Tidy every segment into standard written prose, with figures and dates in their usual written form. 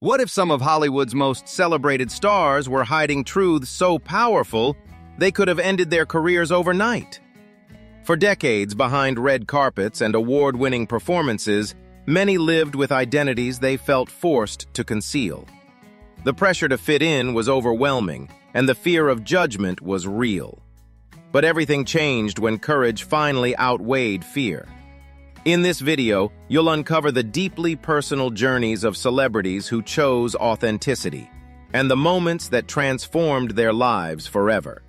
What if some of Hollywood's most celebrated stars were hiding truths so powerful they could have ended their careers overnight? For decades behind red carpets and award-winning performances, many lived with identities they felt forced to conceal. The pressure to fit in was overwhelming, and the fear of judgment was real. But everything changed when courage finally outweighed fear. In this video, you'll uncover the deeply personal journeys of celebrities who chose authenticity, and the moments that transformed their lives forever.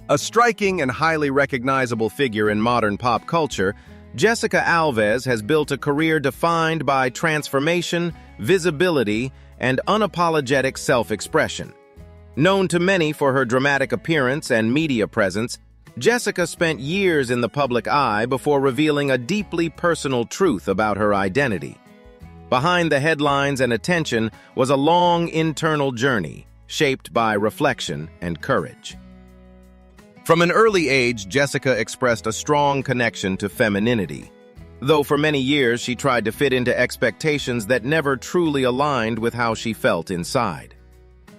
A striking and highly recognizable figure in modern pop culture, Jessica Alves has built a career defined by transformation, visibility, and unapologetic self-expression. Known to many for her dramatic appearance and media presence, Jessica spent years in the public eye before revealing a deeply personal truth about her identity. Behind the headlines and attention was a long internal journey, shaped by reflection and courage. From an early age, Jessica expressed a strong connection to femininity. Though for many years she tried to fit into expectations that never truly aligned with how she felt inside.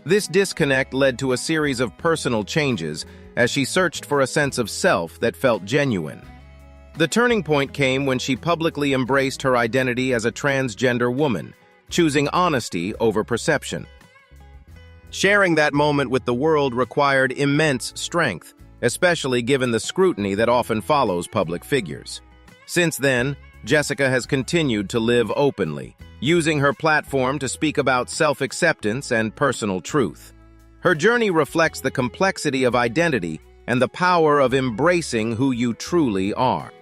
This disconnect led to a series of personal changes as she searched for a sense of self that felt genuine. The turning point came when she publicly embraced her identity as a transgender woman, choosing honesty over perception. Sharing that moment with the world required immense strength, especially given the scrutiny that often follows public figures. Since then, Jessica has continued to live openly, using her platform to speak about self-acceptance and personal truth. Her journey reflects the complexity of identity and the power of embracing who you truly are.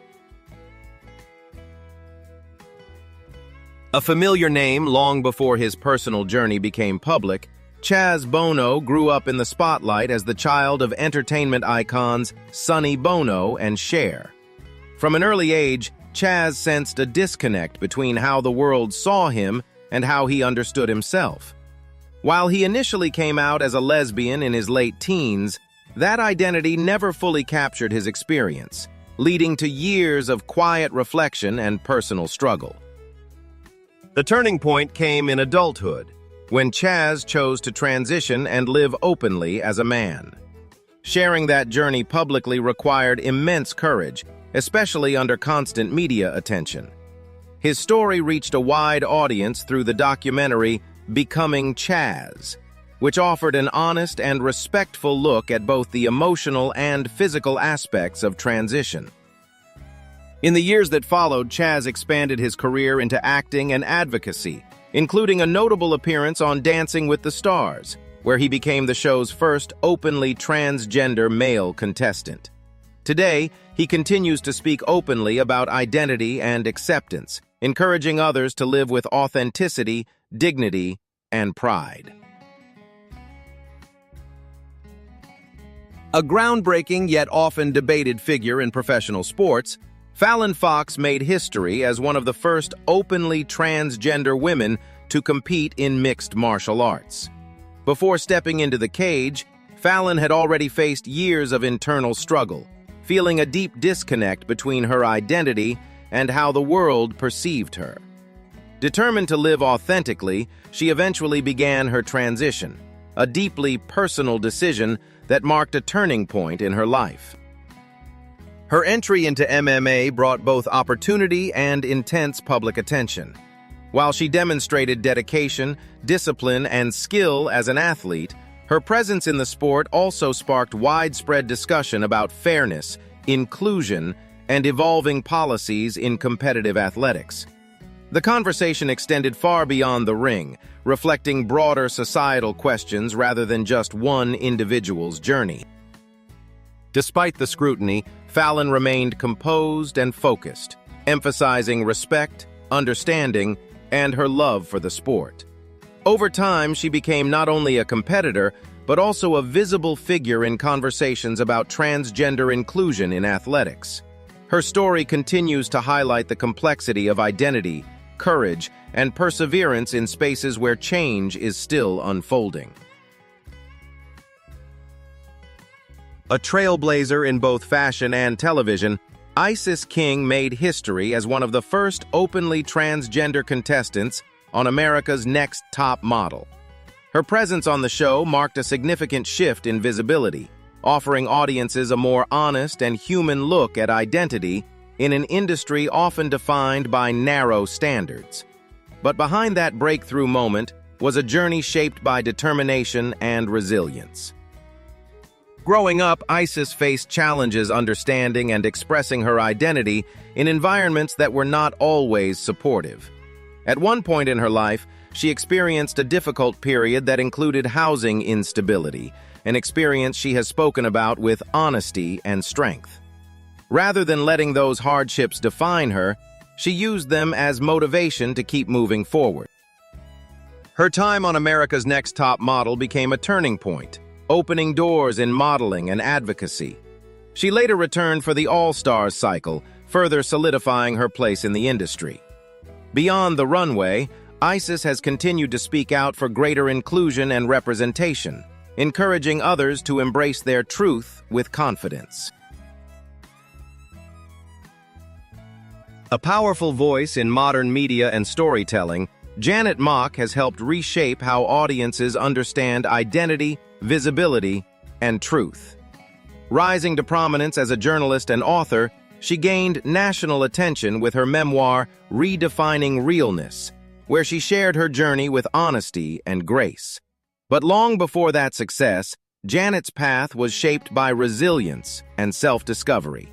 A familiar name long before his personal journey became public, Chaz Bono grew up in the spotlight as the child of entertainment icons Sonny Bono and Cher. From an early age, Chaz sensed a disconnect between how the world saw him and how he understood himself. While he initially came out as a lesbian in his late teens, that identity never fully captured his experience, leading to years of quiet reflection and personal struggle. The turning point came in adulthood, when Chaz chose to transition and live openly as a man. Sharing that journey publicly required immense courage, especially under constant media attention. His story reached a wide audience through the documentary Becoming Chaz, which offered an honest and respectful look at both the emotional and physical aspects of transition. In the years that followed, Chaz expanded his career into acting and advocacy, including a notable appearance on Dancing with the Stars, where he became the show's first openly transgender male contestant. Today, he continues to speak openly about identity and acceptance, encouraging others to live with authenticity, dignity, and pride. A groundbreaking yet often debated figure in professional sports, Fallon Fox made history as one of the first openly transgender women to compete in mixed martial arts. Before stepping into the cage, Fallon had already faced years of internal struggle, feeling a deep disconnect between her identity and how the world perceived her. Determined to live authentically, she eventually began her transition, a deeply personal decision that marked a turning point in her life. Her entry into MMA brought both opportunity and intense public attention. While she demonstrated dedication, discipline, and skill as an athlete, her presence in the sport also sparked widespread discussion about fairness, inclusion, and evolving policies in competitive athletics. The conversation extended far beyond the ring, reflecting broader societal questions rather than just one individual's journey. Despite the scrutiny, Fallon remained composed and focused, emphasizing respect, understanding, and her love for the sport. Over time, she became not only a competitor, but also a visible figure in conversations about transgender inclusion in athletics. Her story continues to highlight the complexity of identity, courage, and perseverance in spaces where change is still unfolding. A trailblazer in both fashion and television, Isis King made history as one of the first openly transgender contestants on America's Next Top Model. Her presence on the show marked a significant shift in visibility, offering audiences a more honest and human look at identity in an industry often defined by narrow standards. But behind that breakthrough moment was a journey shaped by determination and resilience. Growing up, Isis faced challenges understanding and expressing her identity in environments that were not always supportive. At one point in her life, she experienced a difficult period that included housing instability, an experience she has spoken about with honesty and strength. Rather than letting those hardships define her, she used them as motivation to keep moving forward. Her time on America's Next Top Model became a turning point, opening doors in modeling and advocacy. She later returned for the All-Stars cycle, further solidifying her place in the industry. Beyond the runway, Isis has continued to speak out for greater inclusion and representation, encouraging others to embrace their truth with confidence. A powerful voice in modern media and storytelling, Janet Mock has helped reshape how audiences understand identity, visibility, and truth. Rising to prominence as a journalist and author, she gained national attention with her memoir, Redefining Realness, where she shared her journey with honesty and grace. But long before that success, Janet's path was shaped by resilience and self-discovery.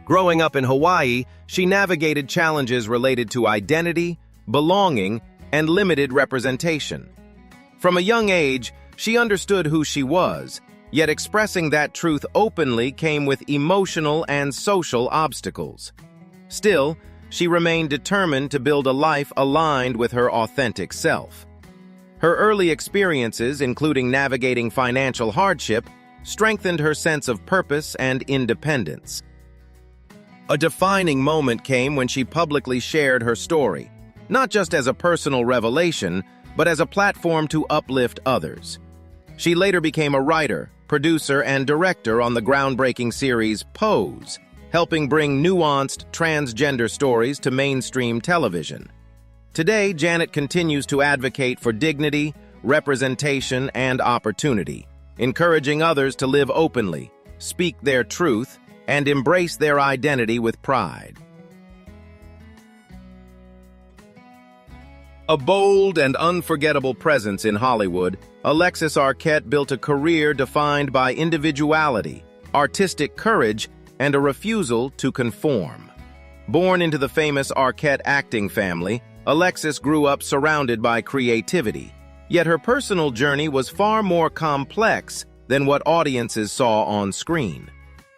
Growing up in Hawaii, she navigated challenges related to identity, belonging, and limited representation. From a young age, she understood who she was, yet expressing that truth openly came with emotional and social obstacles. Still, she remained determined to build a life aligned with her authentic self. Her early experiences, including navigating financial hardship, strengthened her sense of purpose and independence. A defining moment came when she publicly shared her story, not just as a personal revelation, but as a platform to uplift others. She later became a writer, producer, and director on the groundbreaking series Pose, helping bring nuanced transgender stories to mainstream television. Today, Janet continues to advocate for dignity, representation, and opportunity, encouraging others to live openly, speak their truth, and embrace their identity with pride. A bold and unforgettable presence in Hollywood, Alexis Arquette built a career defined by individuality, artistic courage, and a refusal to conform. Born into the famous Arquette acting family, Alexis grew up surrounded by creativity, yet her personal journey was far more complex than what audiences saw on screen.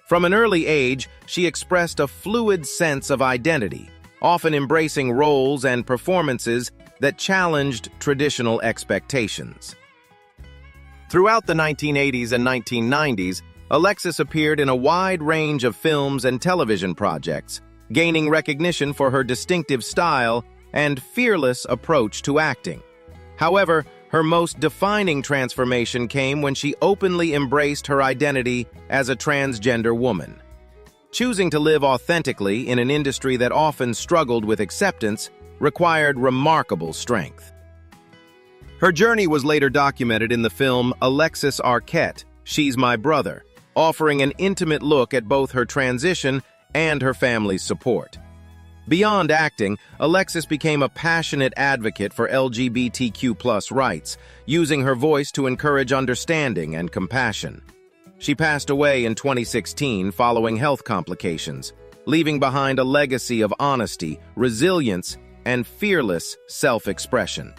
From an early age, she expressed a fluid sense of identity, often embracing roles and performances that challenged traditional expectations. Throughout the 1980s and 1990s, Alexis appeared in a wide range of films and television projects, gaining recognition for her distinctive style and fearless approach to acting. However, her most defining transformation came when she openly embraced her identity as a transgender woman. Choosing to live authentically in an industry that often struggled with acceptance required remarkable strength. Her journey was later documented in the film Alexis Arquette, She's My Brother, offering an intimate look at both her transition and her family's support. Beyond acting, Alexis became a passionate advocate for LGBTQ+ rights, using her voice to encourage understanding and compassion. She passed away in 2016 following health complications, leaving behind a legacy of honesty, resilience, and fearless self-expression.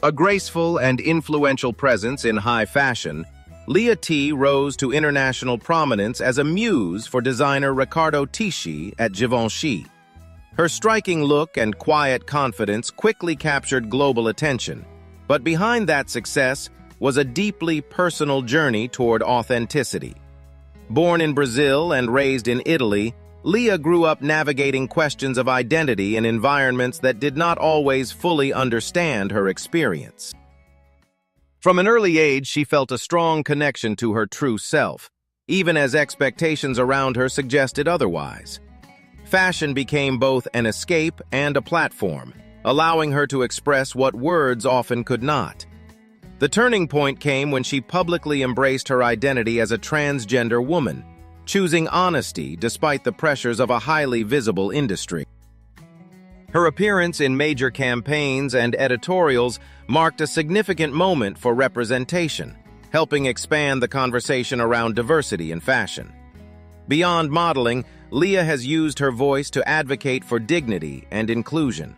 A graceful and influential presence in high fashion, Leah T rose to international prominence as a muse for designer Riccardo Tisci at Givenchy. Her striking look and quiet confidence quickly captured global attention, but behind that success was a deeply personal journey toward authenticity. Born in Brazil and raised in Italy, Leah grew up navigating questions of identity in environments that did not always fully understand her experience. From an early age, she felt a strong connection to her true self, even as expectations around her suggested otherwise. Fashion became both an escape and a platform, allowing her to express what words often could not. The turning point came when she publicly embraced her identity as a transgender woman, choosing honesty despite the pressures of a highly visible industry. Her appearance in major campaigns and editorials marked a significant moment for representation, helping expand the conversation around diversity in fashion. Beyond modeling, Leah has used her voice to advocate for dignity and inclusion.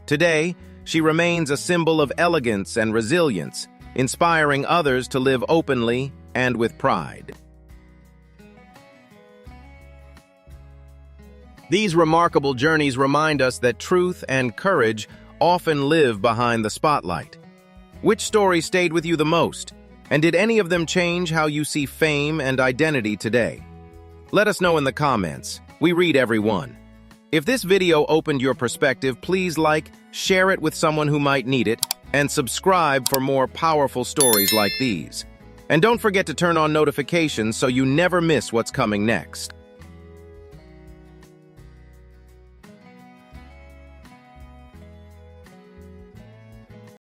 Today, she remains a symbol of elegance and resilience, inspiring others to live openly and with pride. These remarkable journeys remind us that truth and courage often live behind the spotlight. Which story stayed with you the most? And did any of them change how you see fame and identity today? Let us know in the comments. We read every one. If this video opened your perspective, please like, share it with someone who might need it, and subscribe for more powerful stories like these. And don't forget to turn on notifications so you never miss what's coming next.